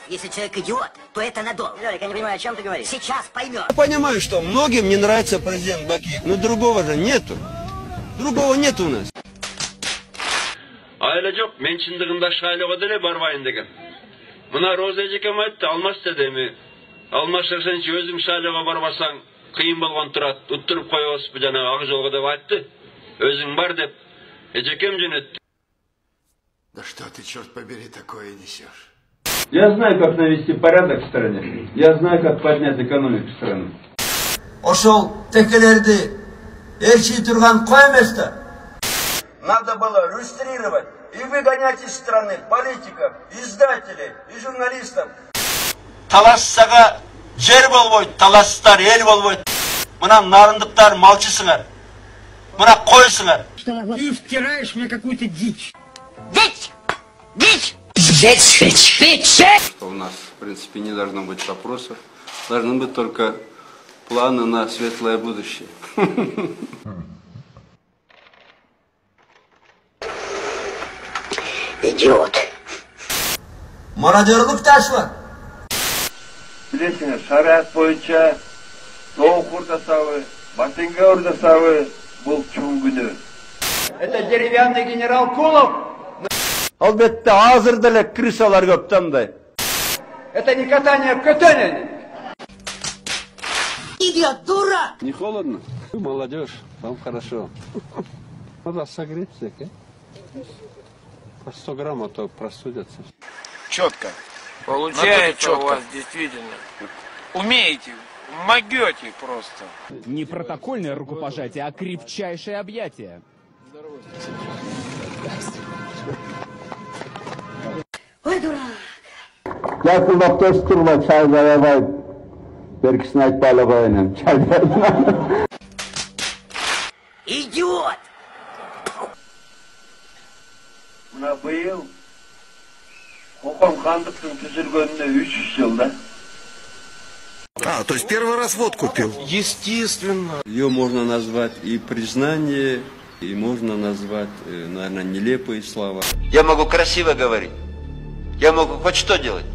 Если человек идиот, то это надолго. Лёлик, я не понимаю, о чем ты говоришь. Сейчас поймешь. Я понимаю, что многим не нравится президент Бакиев, но другого же нету. Другого нет у нас. Айла жоқ, мен шындығында шайлығы деле барбайын деген. Мына Роза эжекем айтты, алмас дедеми. Алмас сен өзүң шайлыга барбасаң, кыйын болгон турат, уттуруп коебузбу жанагы ак жолго деп айтты. Өзүң бар деп эжекем жөнөттү. Да что ты, черт побери, такое несешь? Я знаю, как навести порядок в стране. Я знаю, как поднять экономику страны. Ошол текелерди элчи турган кой эмес да. Надо было иллюстрировать и выгонять из страны политиков, издателей и журналистов. Талассага жер болбойт, таластар эл болбойт. Мына нарындыктар малчысыңар. Мына койсуңар. Ты втираешь мне какую-то дичь. Дичь! Дичь! Дичь! Дичь! Дичь! У нас, в принципе, не должно быть вопросов. Должны быть только планы на светлое будущее. Идиот. Мародерлык ташлар. Билесиңер, шариат боюнча соок урдасабы, батынга урдасабы бул чоң күнөө. Это деревянный генерал Кулов. Албетте азыр деле крысалар көп тандай. Это не катание в катании. Идиот, дура! Не холодно? Вы молодежь, вам хорошо. Надо согреться, по 100 грамм, а то простудятся. Четко. Получается у вас действительно. Умеете, могете просто. Не протокольное рукопожатие, а крепчайшее объятие. Ой, дурак! Я кулактош турма чай заявай. Беркисин айтпайлы коюнум. Чай заявай. Идиот! Мына быйыл Кокон хандыктын түзүлгөнүнө 300 жыл да. То есть первый раз водку пил? Естественно. Ее можно назвать и признание, и можно назвать, наверное, нелепые слова. Я могу красиво говорить. Я могу хоть что делать.